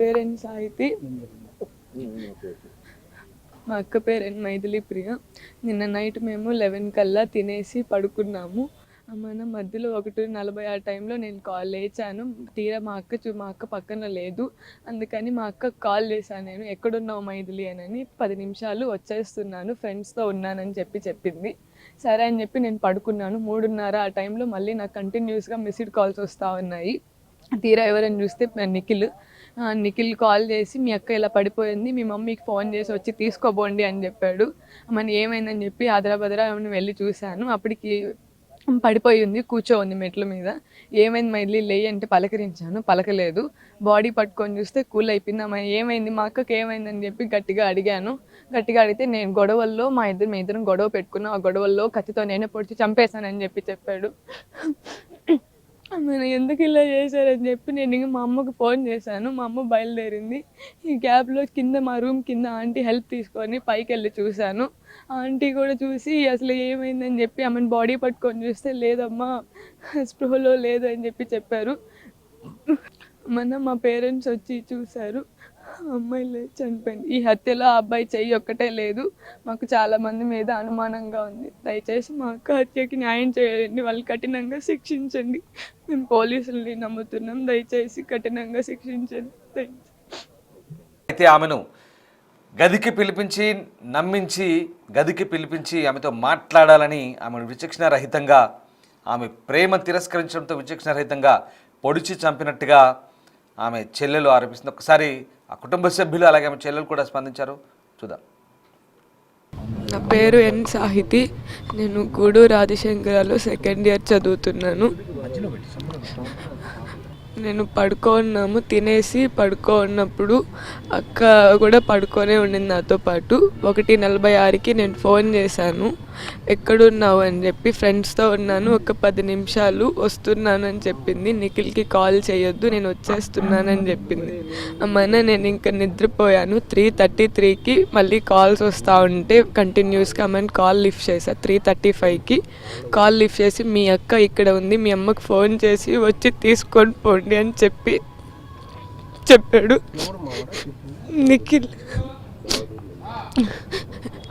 Parent Sahiti, మా అక్క parent Maithili ప్రియ. నిన్న నైట్ మేము 11 కల్లా తినేసి పడుకున్నాము. మన మధ్యలో 1:40 ఆ టైంలో నేను లేచాను. తీరా మా అక్క పక్కన లేదు. అందుకని మా అక్కకు కాల్ చేశాను. నేను ఎక్కడున్నావు మైథిలి అని. 10 నిమిషాలు వచ్చేస్తున్నాను, ఫ్రెండ్స్తో ఉన్నానని చెప్పింది. సరే అని చెప్పి నేను పడుకున్నాను. 3:30 ఆ టైంలో మళ్ళీ నాకు కంటిన్యూస్గా మిస్డ్ కాల్స్ వస్తూ ఉన్నాయి. తీరా ఎవరని చూస్తే నిఖిల్ కాల్ చేసి మీ అక్క ఇలా పడిపోయింది, మీ మమ్మీకి ఫోన్ చేసి వచ్చి తీసుకోబోండి అని చెప్పాడు. మరి ఏమైందని చెప్పి ఆదరాబదరా వెళ్ళి చూశాను. అప్పటికి పడిపోయి ఉంది, కూర్చోంది మెట్ల మీద. ఏమైంది మైథిలి లేయి అంటే పలకరించాను, పలకలేదు. బాడీ పట్టుకొని చూస్తే కూల్ అయిపోయింది. అమ్మ ఏమైంది, మా అక్కకి ఏమైందని చెప్పి గట్టిగా అడిగితే నేను గొడవల్లో మీ ఇద్దరం గొడవ పెట్టుకున్నాం, ఆ గొడవల్లో కత్తితో నేనే పొడిచి చంపేశానని చెప్పాడు. నేను ఎందుకు ఇలా చేశారని చెప్పి నేను ఇంకా మా అమ్మకు ఫోన్ చేశాను. మా అమ్మ బయలుదేరింది. ఈ గ్యాప్లో మా రూమ్ కింద ఆంటీ హెల్ప్ తీసుకొని పైకి వెళ్ళి చూశాను. ఆంటీ కూడా చూసి అసలు ఏమైందని చెప్పి ఆమెను బాడీ పట్టుకొని చూస్తే లేదమ్మా, స్పృహలో లేదు అని చెప్పారు. మా పేరెంట్స్ వచ్చి చూశారు, అమ్మాయి లేదు, చనిపోయింది. ఈ హత్యలో ఆ అబ్బాయి చెయ్యి ఒక్కటే లేదు. మాకు చాలా మంది మీద అనుమానంగా ఉంది. దయచేసి మా అక్క హత్యకి న్యాయం చేయండి, వాళ్ళు కఠినంగా శిక్షించండి. మేము పోలీసుల్ని నమ్ముతున్నాం, దయచేసి కఠినంగా శిక్షించండి. అయితే ఆమెను గదికి పిలిపించి నమ్మించి గదికి పిలిపించి ఆమెతో మాట్లాడాలని ఆమెను విచక్షణారహితంగా, ఆమె ప్రేమ తిరస్కరించడంతో విచక్షణారహితంగా పొడిచి చంపినట్టుగా ఆమె చెల్లెలు ఆరోపిస్తుంది. ఒకసారి ఆ కుటుంబ సభ్యులు అలాగే ఆమె చెల్లెలు కూడా స్పందించారు, చూద్దాం. నా పేరు ఎన్ సాహితి. నేను గూడూరు ఆదిశంకరాలో 2nd ఇయర్ చదువుతున్నాను. నేను పడుకోన్నాము, తినేసి పడుకోన్నప్పుడు అక్క కూడా పడుకొనే ఉండింది నాతో పాటు. 1:46కి నేను ఫోన్ చేశాను, ఎక్కడున్నావు అని చెప్పి. ఫ్రెండ్స్తో ఉన్నాను, ఒక 10 నిమిషాలు వస్తున్నానని చెప్పింది. నిఖిల్కి కాల్ చేయొద్దు, నేను వచ్చేస్తున్నానని చెప్పింది. అమ్మన నేను ఇంకా నిద్రపోయాను. 3:33కి మళ్ళీ కాల్స్ వస్తూ ఉంటే కంటిన్యూస్గా అమ్మని కాల్ లిఫ్ట్ చేశా. 3:35కి కాల్ లిఫ్ట్ చేసి మీ అక్క ఇక్కడ ఉంది, మీ అమ్మకి ఫోన్ చేసి వచ్చి తీసుకొని పోండి అని చెప్పాడు. నిఖిల్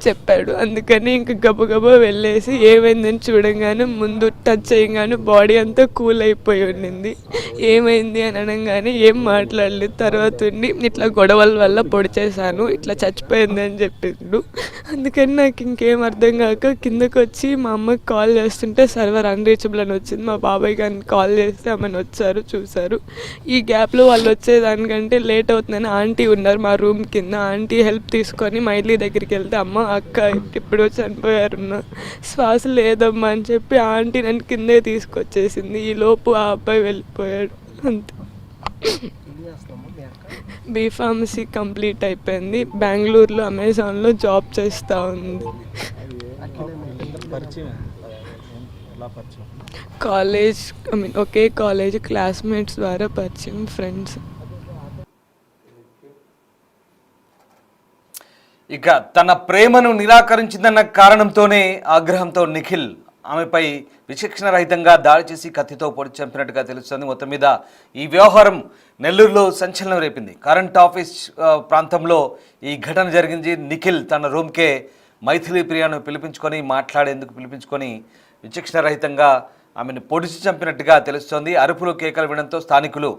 చెప్పాడు. అందుకని ఇంక గబగబా వెళ్ళేసి ఏమైందని చూడంగానే ముందు టచ్ చేయగానే బాడీ అంతా కూల్ అయిపోయి ఉండింది. ఏమైంది అని అనగానే ఏం మాట్లాడలేదు. తర్వాత ఉండి ఇట్లా గొడవల వల్ల పొడిచేశాను, ఇట్లా చచ్చిపోయింది అని చెప్పిండు. అందుకని నాకు ఇంకేం అర్థం కాక కిందకు వచ్చి మా అమ్మకి కాల్ చేస్తుంటే సర్వర్ అన్రీచబుల్ అని వచ్చింది. మా బాబాయ్ గారిని కాల్ చేస్తే ఆమెను వచ్చారు, చూశారు. ఈ గ్యాప్లో వాళ్ళు వచ్చేదానికంటే లేట్ అవుతుందని ఆంటీ ఉన్నారు మా రూమ్ కింద. ఆంటీ హెల్ప్ తీసుకొని మైథిలి దగ్గరికి వెళ్తే అమ్మ అక్క ఇప్పుడు చనిపోయారున్న శ్వాస లేదమ్మా అని చెప్పి ఆంటీ నన్ను కిందే తీసుకొచ్చేసింది. ఈ లోపు ఆ అబ్బాయి వెళ్ళిపోయాడు. అంతే. బీఫార్మసీ కంప్లీట్ అయిపోయింది. బెంగళూరులో అమెజాన్లో జాబ్ చేస్తూ ఉంది. కాలేజ్ ఒకే కాలేజ్ క్లాస్మేట్స్ ద్వారా పరిచయం, ఫ్రెండ్స్. ఇక తన ప్రేమను నిరాకరించిందన్న కారణంతోనే ఆగ్రహంతో నిఖిల్ ఆమెపై విచక్షణరహితంగా దాడి చేసి కత్తితో పొడి చంపినట్టుగా తెలుస్తుంది. మొత్తం మీద ఈ వ్యవహారం నెల్లూరులో సంచలనం రేపింది. కరెంట్ ఆఫీస్ ప్రాంతంలో ఈ ఘటన జరిగింది. నిఖిల్ తన రూమ్కే మైథిలి ప్రియాను మాట్లాడేందుకు పిలిపించుకొని విచక్షణరహితంగా ఆమెను పొడిచి చంపినట్టుగా తెలుస్తోంది. అరుపులు కేకలు వినడంతో స్థానికులు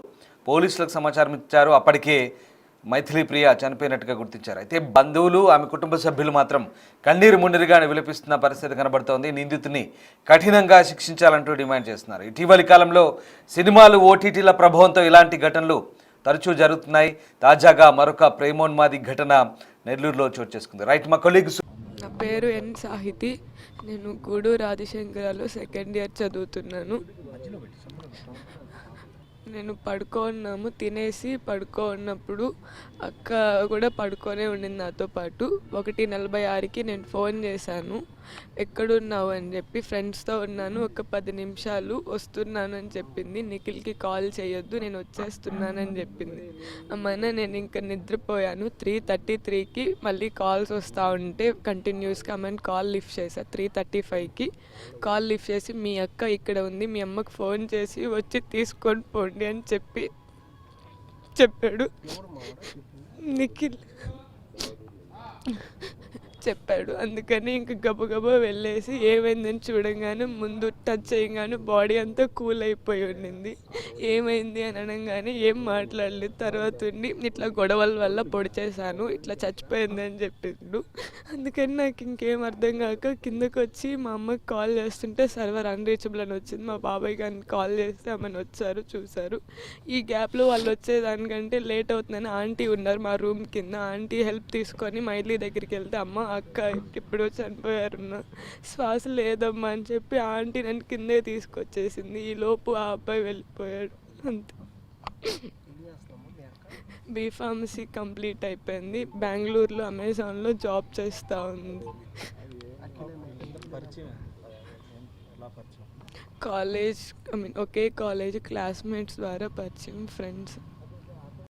పోలీసులకు సమాచారం ఇచ్చారు. అప్పటికే మైథిలి ప్రియ చనిపోయినట్టుగా గుర్తించారు. అయితే బంధువులు, ఆమె కుటుంబ సభ్యులు మాత్రం కన్నీరు మున్నీరుగా విలపిస్తున్న పరిస్థితి కనబడుతోంది. నిందితుని కఠినంగా శిక్షించాలంటూ డిమాండ్ చేస్తున్నారు. ఇటీవలి కాలంలో సినిమాలు, ఓటీటీల ప్రభావంతో ఇలాంటి ఘటనలు తరచూ జరుగుతున్నాయి. తాజాగా మరొక ప్రేమోన్మాది ఘటన నెల్లూరులో చోటు చేసుకుంది. రైట్, మా కొలీగ్. నా పేరు ఎన్ సాహితి. నేను గూడూరు ఆదిశంకరాలో 2nd ఇయర్ చదువుతున్నాను. నేను పడుకోన్నాము, తినేసి పడుకోన్నప్పుడు అక్క కూడా పడుకొనే ఉండింది నాతో పాటు. 1:46కి నేను ఫోన్ చేశాను, ఎక్కడున్నావు అని చెప్పి. ఫ్రెండ్స్తో ఉన్నాను, ఒక 10 నిమిషాలు వస్తున్నానని చెప్పింది. నిఖిల్కి కాల్ చేయొద్దు, నేను వచ్చేస్తున్నానని చెప్పింది. అమ్మన నేను ఇంకా నిద్రపోయాను. 3:33కి మళ్ళీ కాల్స్ వస్తూ ఉంటే కంటిన్యూస్గా అమ్మని కాల్ లిఫ్ట్ చేశా. 3:35కి కాల్ లిఫ్ట్ చేసి మీ అక్క ఇక్కడ ఉంది, మీ అమ్మకి ఫోన్ చేసి వచ్చి తీసుకొని పోండి అని చెప్పాడు. నిఖిల్ చెప్పాడు. అందుకని ఇంక గబగబా వెళ్ళేసి ఏమైందని చూడంగానే ముందు టచ్ చేయగానే బాడీ అంతా కూల్ అయిపోయి ఉండింది. ఏమైంది అని అనగానే ఏం మాట్లాడలేదు. తర్వాత ఉండి ఇట్లా గొడవల వల్ల పొడి చేశాను, ఇట్లా చచ్చిపోయింది అని చెప్పిండు. అందుకని నాకు ఇంకేం అర్థం కాక కిందకు వచ్చి మా అమ్మకి కాల్ చేస్తుంటే సర్వర్ అన్రీచబుల్ అని వచ్చింది. మా బాబాయ్ గారిని కాల్ చేస్తే ఆమెను వచ్చారు, చూశారు. ఈ గ్యాప్లో వాళ్ళు వచ్చేదానికంటే లేట్ అవుతుందని ఆంటీ ఉన్నారు మా రూమ్ కింద. ఆంటీ హెల్ప్ తీసుకొని మైథిలి దగ్గరికి వెళ్తే అమ్మ అక్క ఇప్పుడు చనిపోయారున్న శ్వాస లేదమ్మా అని చెప్పి ఆంటీ నన్ను కిందే తీసుకొచ్చేసింది. ఈ లోపు ఆ అబ్బాయి వెళ్ళిపోయాడు. అంతే. బీఫార్మసీ కంప్లీట్ అయిపోయింది. బెంగళూరులో అమెజాన్లో జాబ్ చేస్తూ ఉంది. కాలేజ్ ఒకే కాలేజ్ క్లాస్మేట్స్ ద్వారా పరిచయం, ఫ్రెండ్స్.